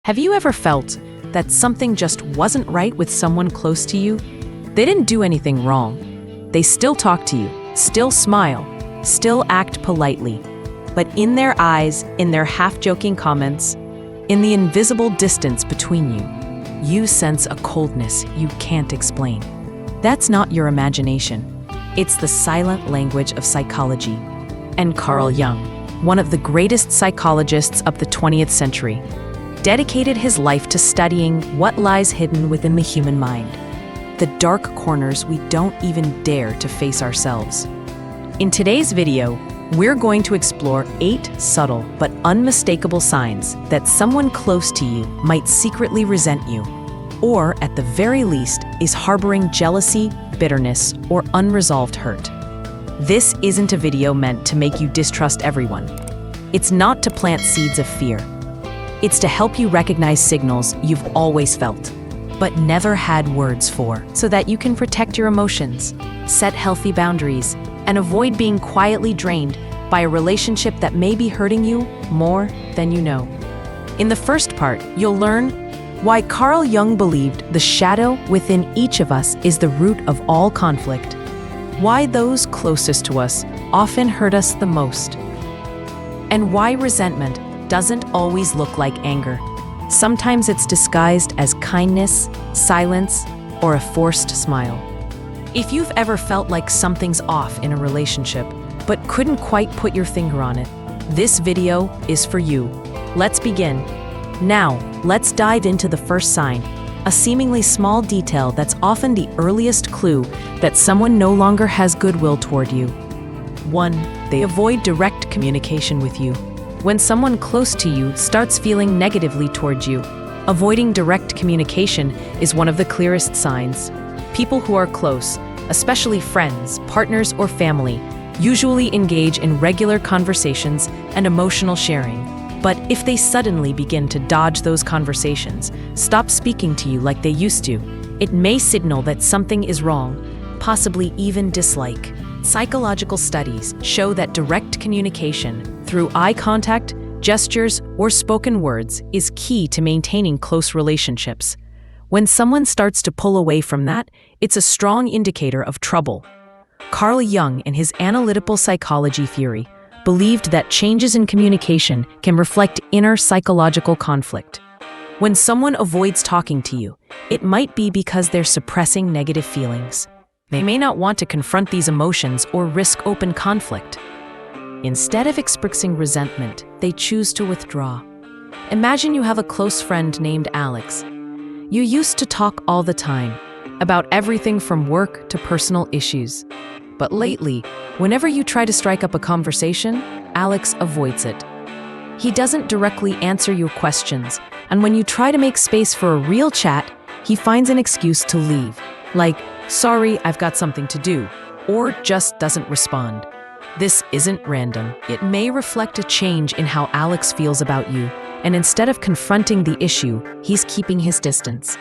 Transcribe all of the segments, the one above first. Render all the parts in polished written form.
Have you ever felt that something just wasn't right with someone close to you? They didn't do anything wrong. They still talk to you, still smile, still act politely. But in their eyes, in their half-joking comments, in the invisible distance between you, you sense a coldness you can't explain. That's not your imagination. It's the silent language of psychology. And Carl Jung, one of the greatest psychologists of the 20th century, dedicated his life to studying what lies hidden within the human mind, the dark corners we don't even dare to face ourselves. In today's video, we're going to explore 8 subtle but unmistakable signs that someone close to you might secretly resent you, or at the very least is harboring jealousy, bitterness, or unresolved hurt. This isn't a video meant to make you distrust everyone. It's not to plant seeds of fear. It's to help you recognize signals you've always felt, but never had words for, so that you can protect your emotions, set healthy boundaries, and avoid being quietly drained by a relationship that may be hurting you more than you know. In the first part, you'll learn why Carl Jung believed the shadow within each of us is the root of all conflict, why those closest to us often hurt us the most, and why resentment doesn't always look like anger. Sometimes it's disguised as kindness, silence, or a forced smile. If you've ever felt like something's off in a relationship, but couldn't quite put your finger on it, this video is for you. Let's begin. Now, let's dive into the first sign, a seemingly small detail that's often the earliest clue that someone no longer has goodwill toward you. 1. They avoid direct communication with you. When someone close to you starts feeling negatively towards you, avoiding direct communication is one of the clearest signs. People who are close, especially friends, partners, or family, usually engage in regular conversations and emotional sharing. But if they suddenly begin to dodge those conversations, stop speaking to you like they used to, it may signal that something is wrong, possibly even dislike. Psychological studies show that direct communication through eye contact, gestures, or spoken words is key to maintaining close relationships. When someone starts to pull away from that, it's a strong indicator of trouble. Carl Jung, in his analytical psychology theory, believed that changes in communication can reflect inner psychological conflict. When someone avoids talking to you, it might be because they're suppressing negative feelings. They may not want to confront these emotions or risk open conflict. Instead of expressing resentment, they choose to withdraw. Imagine you have a close friend named Alex. You used to talk all the time, about everything from work to personal issues. But lately, whenever you try to strike up a conversation, Alex avoids it. He doesn't directly answer your questions, and when you try to make space for a real chat, he finds an excuse to leave, like, "Sorry, I've got something to do," or just doesn't respond. This isn't random. It may reflect a change in how Alex feels about you, and instead of confronting the issue, he's keeping his distance.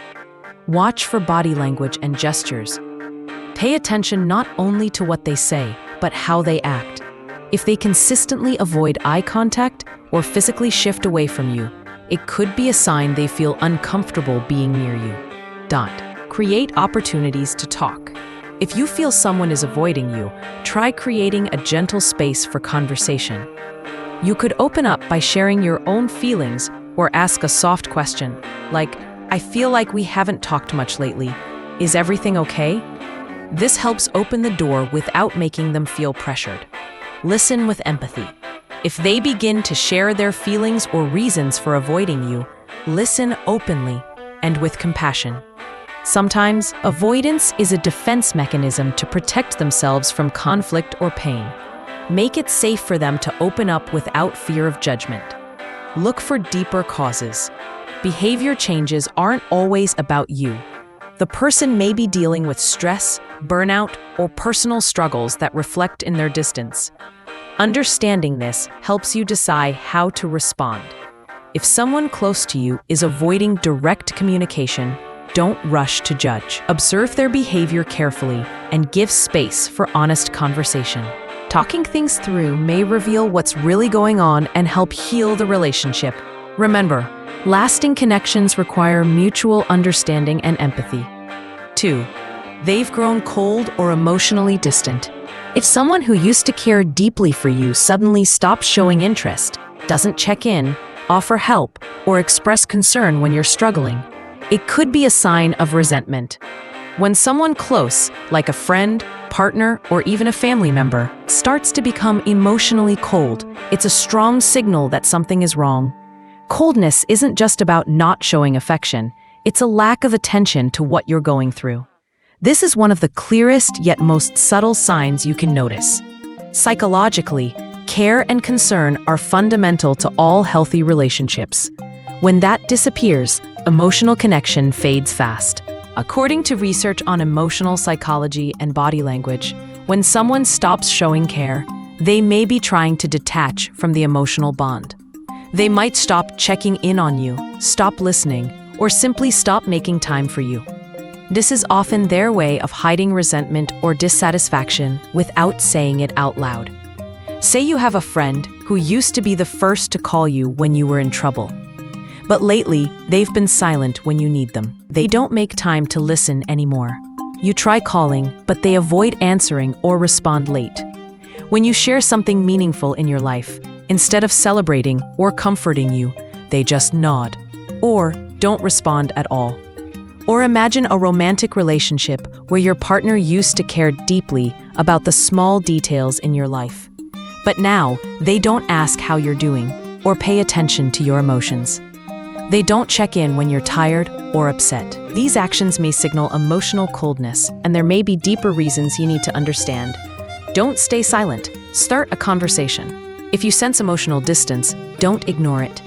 Watch for body language and gestures. Pay attention not only to what they say, but how they act. If they consistently avoid eye contact or physically shift away from you, it could be a sign they feel uncomfortable being near you. Create opportunities to talk. If you feel someone is avoiding you, try creating a gentle space for conversation. You could open up by sharing your own feelings or ask a soft question, like, "I feel like we haven't talked much lately. Is everything okay?" This helps open the door without making them feel pressured. Listen with empathy. If they begin to share their feelings or reasons for avoiding you, listen openly and with compassion. Sometimes, avoidance is a defense mechanism to protect themselves from conflict or pain. Make it safe for them to open up without fear of judgment. Look for deeper causes. Behavior changes aren't always about you. The person may be dealing with stress, burnout, or personal struggles that reflect in their distance. Understanding this helps you decide how to respond. If someone close to you is avoiding direct communication, don't rush to judge. Observe their behavior carefully and give space for honest conversation. Talking things through may reveal what's really going on and help heal the relationship. Remember, lasting connections require mutual understanding and empathy. 2. They've grown cold or emotionally distant. If someone who used to care deeply for you suddenly stops showing interest, doesn't check in, offer help, or express concern when you're struggling, it could be a sign of resentment. When someone close, like a friend, partner, or even a family member, starts to become emotionally cold, it's a strong signal that something is wrong. Coldness isn't just about not showing affection, it's a lack of attention to what you're going through. This is one of the clearest yet most subtle signs you can notice. Psychologically, care and concern are fundamental to all healthy relationships. When that disappears, emotional connection fades fast. According to research on emotional psychology and body language, when someone stops showing care, they may be trying to detach from the emotional bond. They might stop checking in on you, stop listening, or simply stop making time for you. This is often their way of hiding resentment or dissatisfaction without saying it out loud. Say you have a friend who used to be the first to call you when you were in trouble. But lately, they've been silent when you need them. They don't make time to listen anymore. You try calling, but they avoid answering or respond late. When you share something meaningful in your life, instead of celebrating or comforting you, they just nod, or don't respond at all. Or imagine a romantic relationship where your partner used to care deeply about the small details in your life. But now, they don't ask how you're doing or pay attention to your emotions. They don't check in when you're tired or upset. These actions may signal emotional coldness, and there may be deeper reasons you need to understand. Don't stay silent. Start a conversation. If you sense emotional distance, don't ignore it.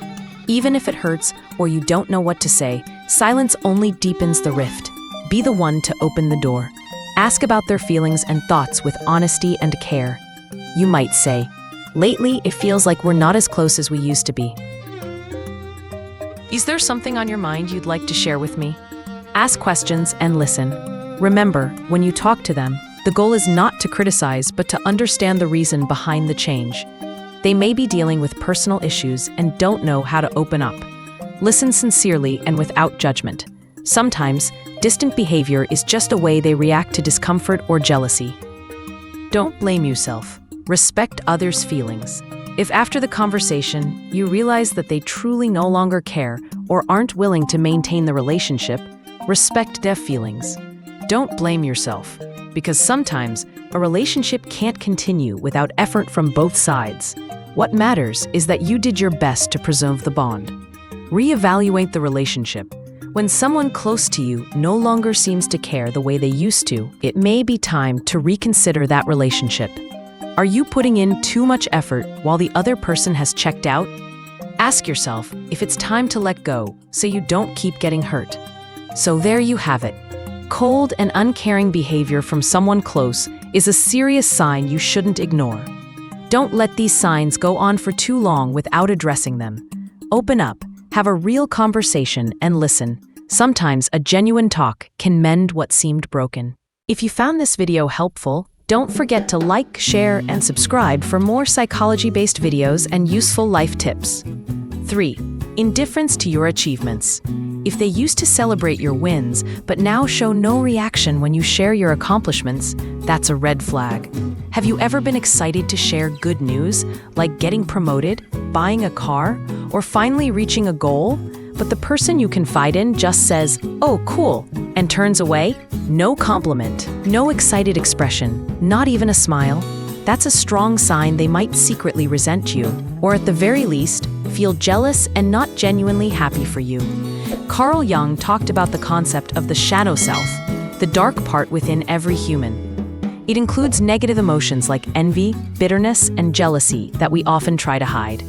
Even if it hurts or you don't know what to say, silence only deepens the rift. Be the one to open the door. Ask about their feelings and thoughts with honesty and care. You might say, "Lately, it feels like we're not as close as we used to be." Is there something on your mind you'd like to share with me? Ask questions and listen. Remember, when you talk to them, the goal is not to criticize but to understand the reason behind the change. They may be dealing with personal issues and don't know how to open up. Listen sincerely and without judgment. Sometimes, distant behavior is just a way they react to discomfort or jealousy. Don't blame yourself. Respect others' feelings. If after the conversation, you realize that they truly no longer care or aren't willing to maintain the relationship, respect their feelings. Don't blame yourself, because sometimes a relationship can't continue without effort from both sides. What matters is that you did your best to preserve the bond. Reevaluate the relationship. When someone close to you no longer seems to care the way they used to, it may be time to reconsider that relationship. Are you putting in too much effort while the other person has checked out? Ask yourself if it's time to let go so you don't keep getting hurt. So there you have it. Cold and uncaring behavior from someone close is a serious sign you shouldn't ignore. Don't let these signs go on for too long without addressing them. Open up, have a real conversation, and listen. Sometimes a genuine talk can mend what seemed broken. If you found this video helpful, don't forget to like, share, and subscribe for more psychology-based videos and useful life tips. 3. Indifference to your achievements. If they used to celebrate your wins, but now show no reaction when you share your accomplishments, that's a red flag. Have you ever been excited to share good news, like getting promoted, buying a car, or finally reaching a goal? But the person you confide in just says, "Oh, cool," and turns away? No compliment, no excited expression, not even a smile. That's a strong sign they might secretly resent you, or at the very least, feel jealous and not genuinely happy for you. Carl Jung talked about the concept of the shadow self, the dark part within every human. It includes negative emotions like envy, bitterness, and jealousy that we often try to hide.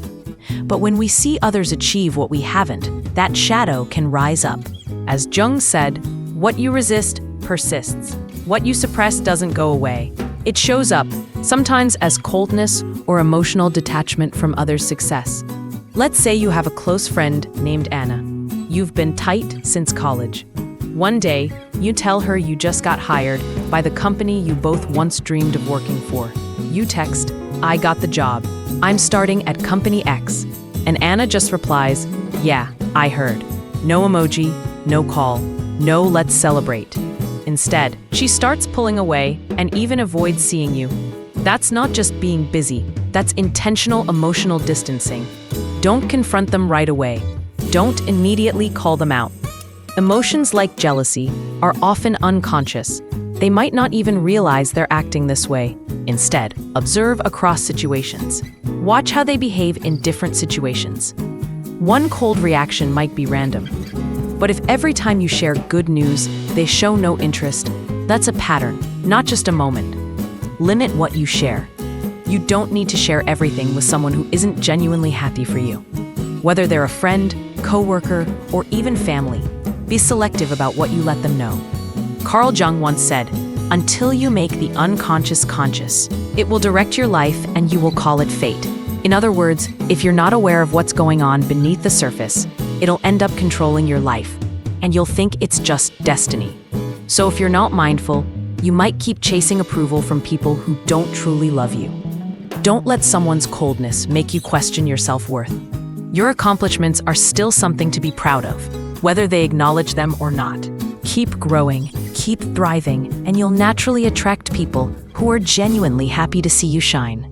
But when we see others achieve what we haven't, that shadow can rise up. As Jung said, "What you resist persists. What you suppress doesn't go away." It shows up, sometimes as coldness or emotional detachment from others' success. Let's say you have a close friend named Anna. You've been tight since college. One day, you tell her you just got hired by the company you both once dreamed of working for. You text, "I got the job. I'm starting at Company X." And Anna just replies, "Yeah, I heard." No emoji, no call, no let's celebrate. Instead, she starts pulling away and even avoids seeing you. That's not just being busy, that's intentional emotional distancing. Don't confront them right away. Don't immediately call them out. Emotions like jealousy are often unconscious. They might not even realize they're acting this way. Instead, observe across situations. Watch how they behave in different situations. One cold reaction might be random, but if every time you share good news, they show no interest, that's a pattern, not just a moment. Limit what you share. You don't need to share everything with someone who isn't genuinely happy for you. Whether they're a friend, coworker, or even family, be selective about what you let them know. Carl Jung once said, "Until you make the unconscious conscious, it will direct your life and you will call it fate." In other words, if you're not aware of what's going on beneath the surface, it'll end up controlling your life, and you'll think it's just destiny. So if you're not mindful, you might keep chasing approval from people who don't truly love you. Don't let someone's coldness make you question your self-worth. Your accomplishments are still something to be proud of, whether they acknowledge them or not. Keep growing, keep thriving, and you'll naturally attract people who are genuinely happy to see you shine.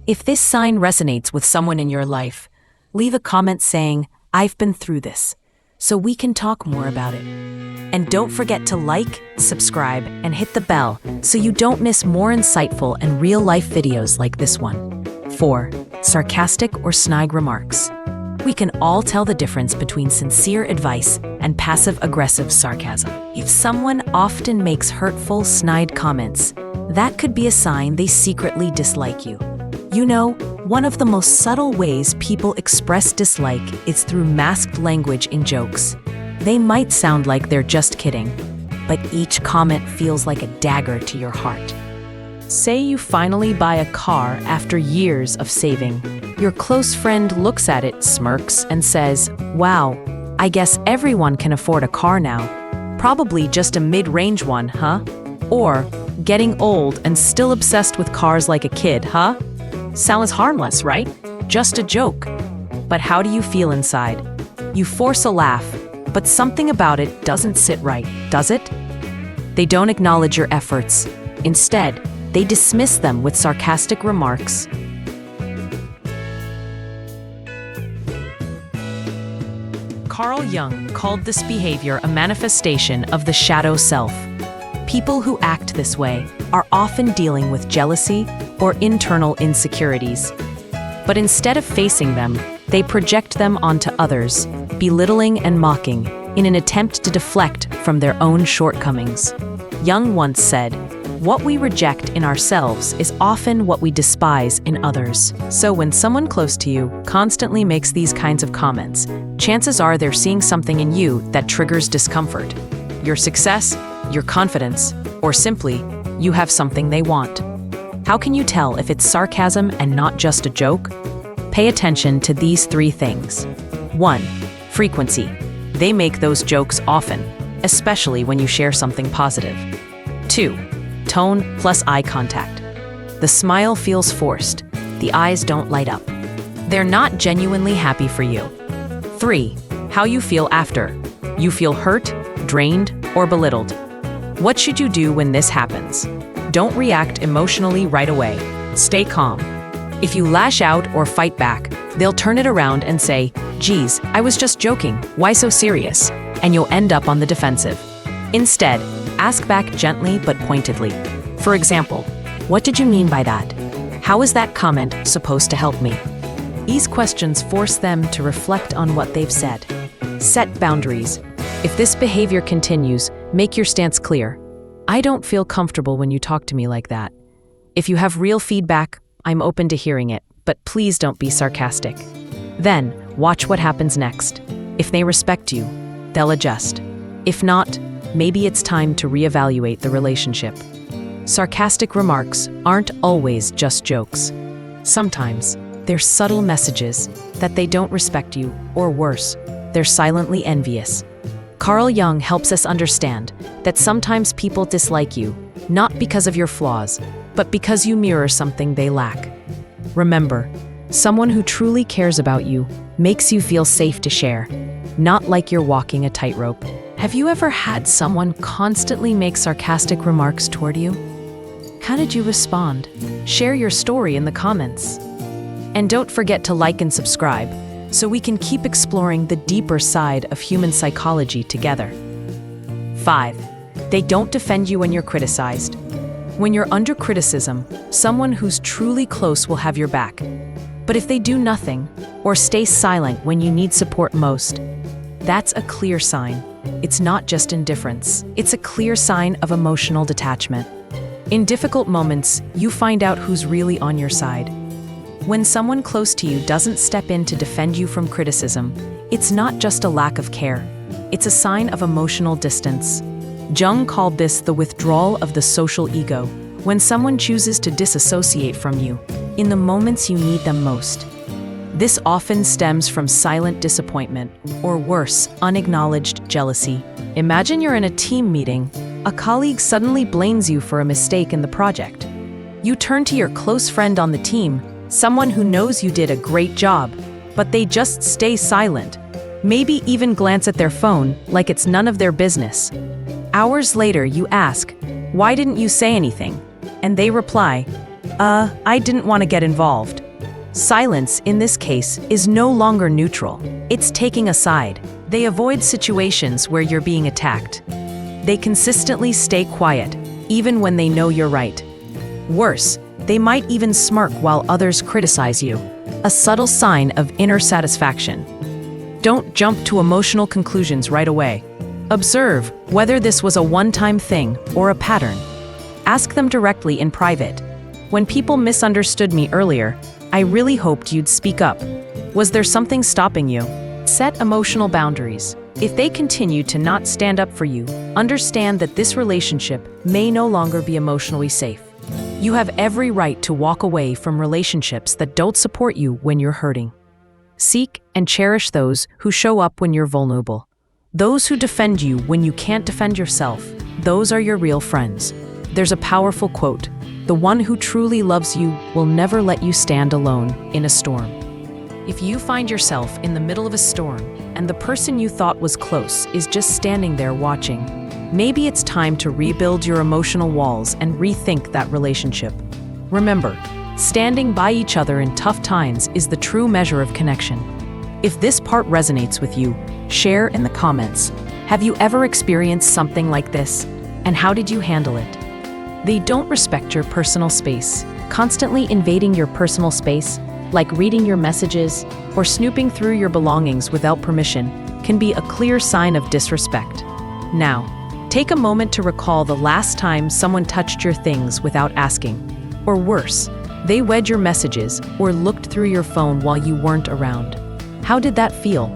If this sign resonates with someone in your life, leave a comment saying, "I've been through this," so we can talk more about it. And don't forget to like, subscribe, and hit the bell so you don't miss more insightful and real-life videos like this one. 4. Sarcastic or snide remarks. We can all tell the difference between sincere advice and passive-aggressive sarcasm. If someone often makes hurtful, snide comments, that could be a sign they secretly dislike you. You know, one of the most subtle ways people express dislike is through masked language in jokes. They might sound like they're just kidding, but each comment feels like a dagger to your heart. Say you finally buy a car after years of saving. Your close friend looks at it, smirks, and says, "Wow, I guess everyone can afford a car now. Probably just a mid-range one, huh?" Or, "Getting old and still obsessed with cars like a kid, huh? Sounds harmless, right? Just a joke." But how do you feel inside? You force a laugh, but something about it doesn't sit right, does it? They don't acknowledge your efforts. Instead, they dismiss them with sarcastic remarks. Carl Jung called this behavior a manifestation of the shadow self. People who act this way are often dealing with jealousy or internal insecurities. But instead of facing them, they project them onto others, belittling and mocking, in an attempt to deflect from their own shortcomings. Jung once said, "What we reject in ourselves is often what we despise in others." So when someone close to you constantly makes these kinds of comments, chances are they're seeing something in you that triggers discomfort. Your success, your confidence, or simply, you have something they want. How can you tell if it's sarcasm and not just a joke? Pay attention to these 3 things. 1. Frequency. They make those jokes often, especially when you share something positive. 2. Tone plus eye contact. The smile feels forced. The eyes don't light up. They're not genuinely happy for you. 3. How you feel after. You feel hurt, drained, or belittled. What should you do when this happens? Don't react emotionally right away. Stay calm. If you lash out or fight back, they'll turn it around and say, "Geez, I was just joking. Why so serious?" And you'll end up on the defensive. Instead, ask back gently but pointedly. For example, "What did you mean by that? How is that comment supposed to help me?" These questions force them to reflect on what they've said. Set boundaries. If this behavior continues, make your stance clear. "I don't feel comfortable when you talk to me like that. If you have real feedback, I'm open to hearing it, but please don't be sarcastic." Then, watch what happens next. If they respect you, they'll adjust. If not, maybe it's time to reevaluate the relationship. Sarcastic remarks aren't always just jokes. Sometimes, they're subtle messages that they don't respect you, or worse, they're silently envious. Carl Jung helps us understand that sometimes people dislike you, not because of your flaws, but because you mirror something they lack. Remember, Someone who truly cares about you makes you feel safe to share, not like you're walking a tightrope. Have you ever had someone constantly make sarcastic remarks toward you? How did you respond? Share your story in the comments. And don't forget to like and subscribe so we can keep exploring the deeper side of human psychology together. 5. They don't defend you when you're criticized. When you're under criticism, someone who's truly close will have your back. But if they do nothing or stay silent when you need support most, that's a clear sign. It's not just indifference. It's a clear sign of emotional detachment. In difficult moments, you find out who's really on your side. When someone close to you doesn't step in to defend you from criticism, it's not just a lack of care. It's a sign of emotional distance. Jung called this the withdrawal of the social ego, when someone chooses to disassociate from you in the moments you need them most. This often stems from silent disappointment, or worse, unacknowledged jealousy. Imagine you're in a team meeting. A colleague suddenly blames you for a mistake in the project. You turn to your close friend on the team, someone who knows you did a great job, but they just stay silent, maybe even glance at their phone like it's none of their business. Hours later, you ask, "Why didn't you say anything?" And they reply, I didn't want to get involved." Silence, in this case, is no longer neutral. It's taking a side. They avoid situations where you're being attacked. They consistently stay quiet, even when they know you're right. Worse, they might even smirk while others criticize you, a subtle sign of inner satisfaction. Don't jump to emotional conclusions right away. Observe whether this was a one-time thing or a pattern. Ask them directly in private. "When people misunderstood me earlier, I really hoped you'd speak up. Was there something stopping you?" Set emotional boundaries. If they continue to not stand up for you, understand that this relationship may no longer be emotionally safe. You have every right to walk away from relationships that don't support you when you're hurting. Seek and cherish those who show up when you're vulnerable. Those who defend you when you can't defend yourself, those are your real friends. There's a powerful quote: "The one who truly loves you will never let you stand alone in a storm." If you find yourself in the middle of a storm and the person you thought was close is just standing there watching, maybe it's time to rebuild your emotional walls and rethink that relationship. Remember, standing by each other in tough times is the true measure of connection. If this part resonates with you, share in the comments. Have you ever experienced something like this? And how did you handle it? They don't respect your personal space. Constantly invading your personal space, like reading your messages or snooping through your belongings without permission, can be a clear sign of disrespect. Now, take a moment to recall the last time someone touched your things without asking. Or worse, they read your messages or looked through your phone while you weren't around. How did that feel?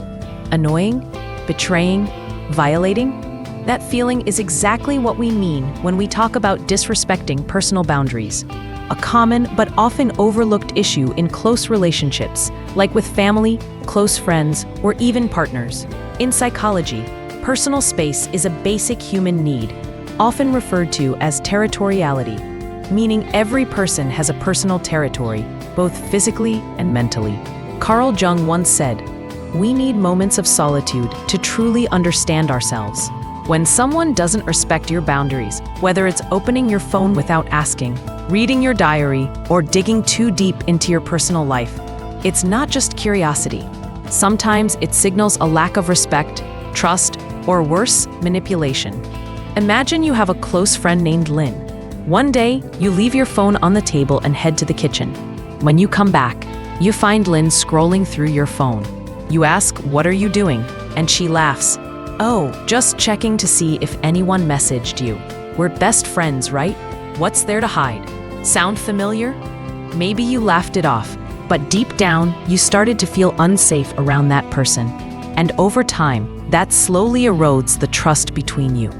Annoying? Betraying? Violating? That feeling is exactly what we mean when we talk about disrespecting personal boundaries. A common but often overlooked issue in close relationships, like with family, close friends, or even partners. In psychology, personal space is a basic human need, often referred to as territoriality, meaning every person has a personal territory, both physically and mentally. Carl Jung once said, "We need moments of solitude to truly understand ourselves." When someone doesn't respect your boundaries, whether it's opening your phone without asking, reading your diary, or digging too deep into your personal life, it's not just curiosity. Sometimes it signals a lack of respect, trust, or worse, manipulation. Imagine you have a close friend named Lynn. One day, you leave your phone on the table and head to the kitchen. When you come back, you find Lynn scrolling through your phone. You ask, "What are you doing?" And she laughs. "Oh, just checking to see if anyone messaged you. We're best friends, right? What's there to hide?" Sound familiar? Maybe you laughed it off, but deep down, you started to feel unsafe around that person. And over time, that slowly erodes the trust between you.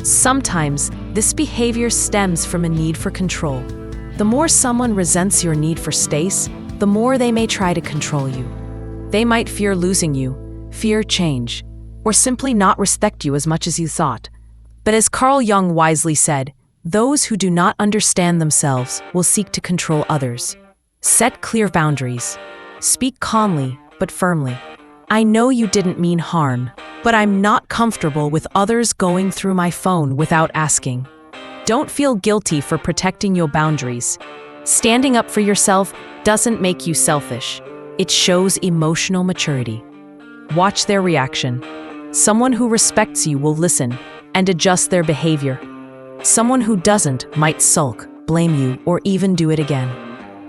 Sometimes, this behavior stems from a need for control. The more someone resents your need for space, the more they may try to control you. They might fear losing you, fear change, or simply not respect you as much as you thought. But as Carl Jung wisely said, those who do not understand themselves will seek to control others. Set clear boundaries. Speak calmly but firmly. I know you didn't mean harm, but I'm not comfortable with others going through my phone without asking. Don't feel guilty for protecting your boundaries. Standing up for yourself doesn't make you selfish. It shows emotional maturity. Watch their reaction. Someone who respects you will listen and adjust their behavior. Someone who doesn't might sulk, blame you, or even do it again.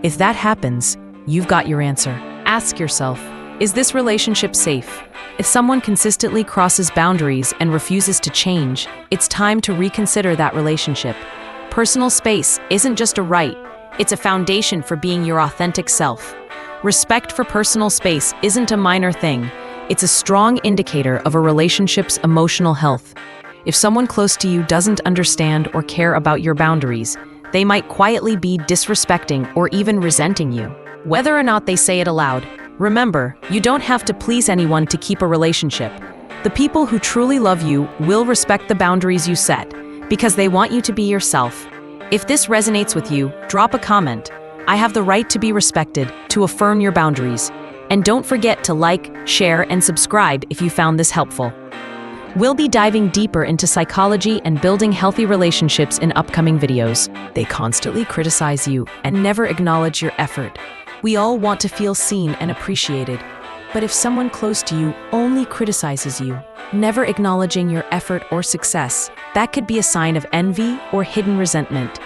If that happens, you've got your answer. Ask yourself, is this relationship safe? If someone consistently crosses boundaries and refuses to change, it's time to reconsider that relationship. Personal space isn't just a right, it's a foundation for being your authentic self. Respect for personal space isn't a minor thing, it's a strong indicator of a relationship's emotional health. If someone close to you doesn't understand or care about your boundaries, they might quietly be disrespecting or even resenting you. Whether or not they say it aloud, remember, you don't have to please anyone to keep a relationship. The people who truly love you will respect the boundaries you set because they want you to be yourself. If this resonates with you, drop a comment. I have the right to be respected, to affirm your boundaries. And don't forget to like, share, and subscribe if you found this helpful. We'll be diving deeper into psychology and building healthy relationships in upcoming videos. They constantly criticize you and never acknowledge your effort. We all want to feel seen and appreciated. But if someone close to you only criticizes you, never acknowledging your effort or success, that could be a sign of envy or hidden resentment.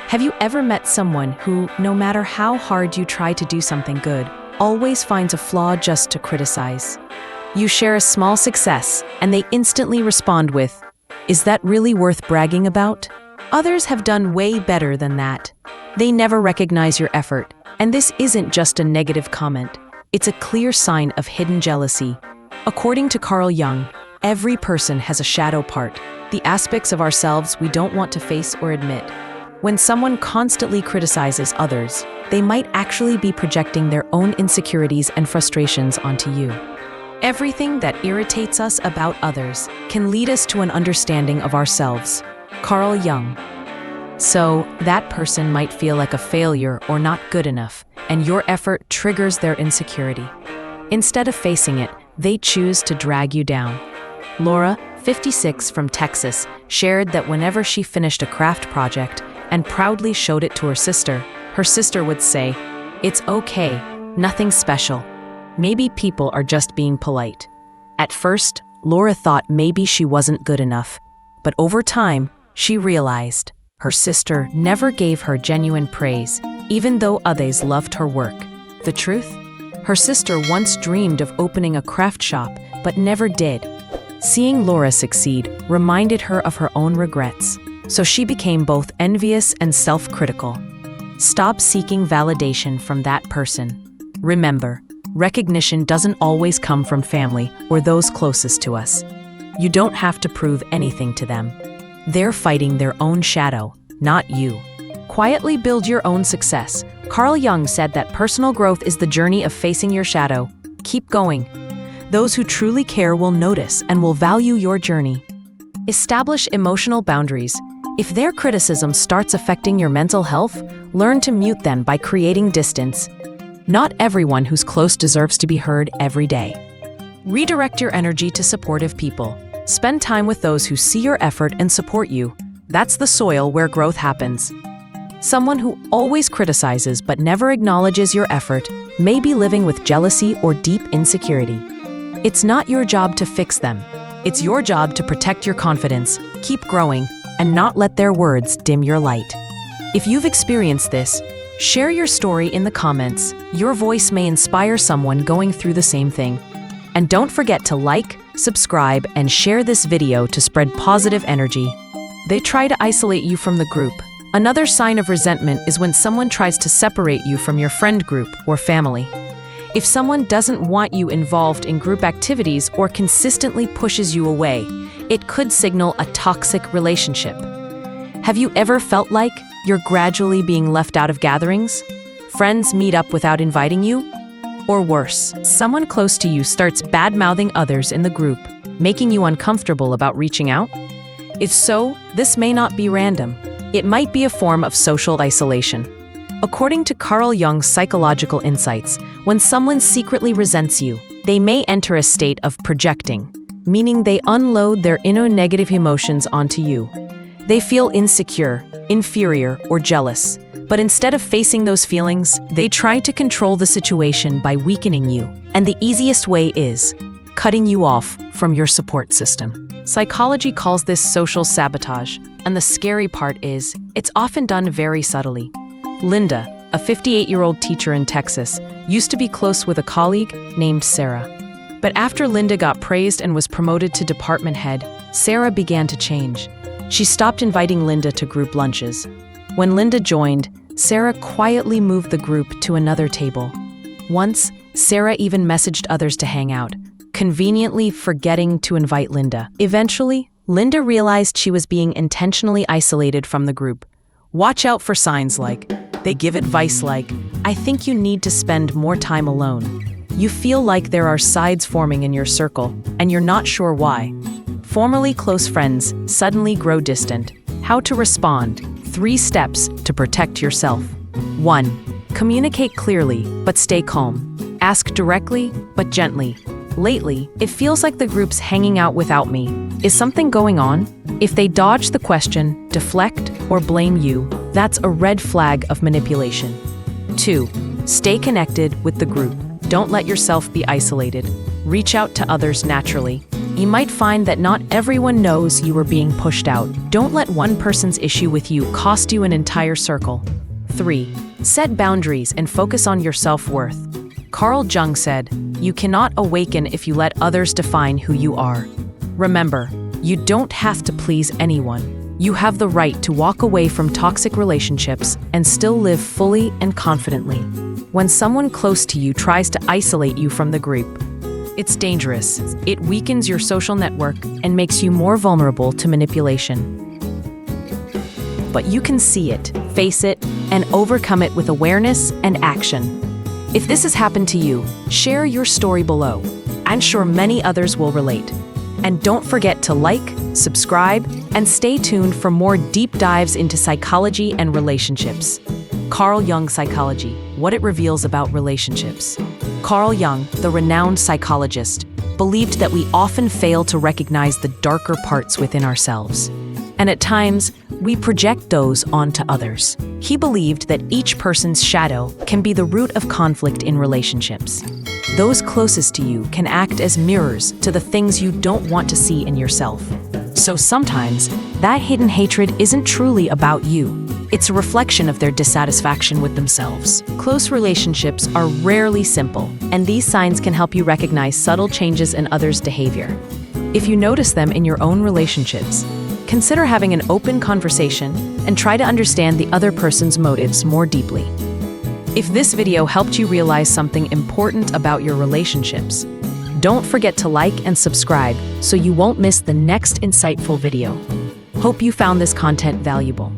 Have you ever met someone who, no matter how hard you try to do something good, always finds a flaw just to criticize? You share a small success, and they instantly respond with, "Is that really worth bragging about?" Others have done way better than that. They never recognize your effort, and this isn't just a negative comment. It's a clear sign of hidden jealousy. According to Carl Jung, every person has a shadow part, the aspects of ourselves we don't want to face or admit. When someone constantly criticizes others, they might actually be projecting their own insecurities and frustrations onto you. Everything that irritates us about others can lead us to an understanding of ourselves. Carl Jung. So, that person might feel like a failure or not good enough, and your effort triggers their insecurity. Instead of facing it, they choose to drag you down. Laura, 56, from Texas, shared that whenever she finished a craft project and proudly showed it to her sister would say, "It's okay, nothing special. Maybe people are just being polite." At first, Laura thought maybe she wasn't good enough, but over time, she realized her sister never gave her genuine praise, even though others loved her work. The truth? Her sister once dreamed of opening a craft shop, but never did. Seeing Laura succeed reminded her of her own regrets, so she became both envious and self-critical. Stop seeking validation from that person. Remember, recognition doesn't always come from family or those closest to us. You don't have to prove anything to them. They're fighting their own shadow, not you. Quietly build your own success. Carl Jung said that personal growth is the journey of facing your shadow. Keep going. Those who truly care will notice and will value your journey. Establish emotional boundaries. If their criticism starts affecting your mental health, learn to mute them by creating distance. Not everyone who's close deserves to be heard every day. Redirect your energy to supportive people. Spend time with those who see your effort and support you. That's the soil where growth happens. Someone who always criticizes but never acknowledges your effort may be living with jealousy or deep insecurity. It's not your job to fix them. It's your job to protect your confidence, keep growing, and not let their words dim your light. If you've experienced this, share your story in the comments. Your voice may inspire someone going through the same thing. And don't forget to like, subscribe, and share this video to spread positive energy. They try to isolate you from the group. Another sign of resentment is when someone tries to separate you from your friend group or family. If someone doesn't want you involved in group activities or consistently pushes you away, it could signal a toxic relationship. Have you ever felt like you're gradually being left out of gatherings? Friends meet up without inviting you? Or worse, someone close to you starts bad-mouthing others in the group, making you uncomfortable about reaching out? If so, this may not be random. It might be a form of social isolation. According to Carl Jung's psychological insights, when someone secretly resents you, they may enter a state of projecting, meaning they unload their inner negative emotions onto you. They feel insecure, inferior, or jealous, but instead of facing those feelings, they try to control the situation by weakening you. And the easiest way is cutting you off from your support system. Psychology calls this social sabotage, and the scary part is, it's often done very subtly. Linda, a 58-year-old teacher in Texas, used to be close with a colleague named Sarah. But after Linda got praised and was promoted to department head, Sarah began to change. She stopped inviting Linda to group lunches. When Linda joined, Sarah quietly moved the group to another table. Once, Sarah even messaged others to hang out, conveniently forgetting to invite Linda. Eventually, Linda realized she was being intentionally isolated from the group. Watch out for signs like, they give advice like, I think you need to spend more time alone. You feel like there are sides forming in your circle, and you're not sure why. Formerly close friends suddenly grow distant. How to respond. 3 steps to protect yourself. 1. Communicate clearly, but stay calm. Ask directly, but gently. Lately, it feels like the group's hanging out without me. Is something going on? If they dodge the question, deflect, or blame you, that's a red flag of manipulation. 2. Stay connected with the group. Don't let yourself be isolated. Reach out to others naturally. You might find that not everyone knows you are being pushed out. Don't let one person's issue with you cost you an entire circle. 3. Set boundaries and focus on your self-worth. Carl Jung said, you cannot awaken if you let others define who you are. Remember, you don't have to please anyone. You have the right to walk away from toxic relationships and still live fully and confidently. When someone close to you tries to isolate you from the group, it's dangerous. It weakens your social network and makes you more vulnerable to manipulation. But you can see it, face it, and overcome it with awareness and action. If this has happened to you, share your story below. I'm sure many others will relate. And don't forget to like, subscribe, and stay tuned for more deep dives into psychology and relationships. Carl Jung Psychology, what it reveals about relationships. Carl Jung, the renowned psychologist, believed that we often fail to recognize the darker parts within ourselves. And at times, we project those onto others. He believed that each person's shadow can be the root of conflict in relationships. Those closest to you can act as mirrors to the things you don't want to see in yourself. So sometimes, that hidden hatred isn't truly about you. It's a reflection of their dissatisfaction with themselves. Close relationships are rarely simple, and these signs can help you recognize subtle changes in others' behavior. If you notice them in your own relationships, consider having an open conversation and try to understand the other person's motives more deeply. If this video helped you realize something important about your relationships, don't forget to like and subscribe so you won't miss the next insightful video. Hope you found this content valuable.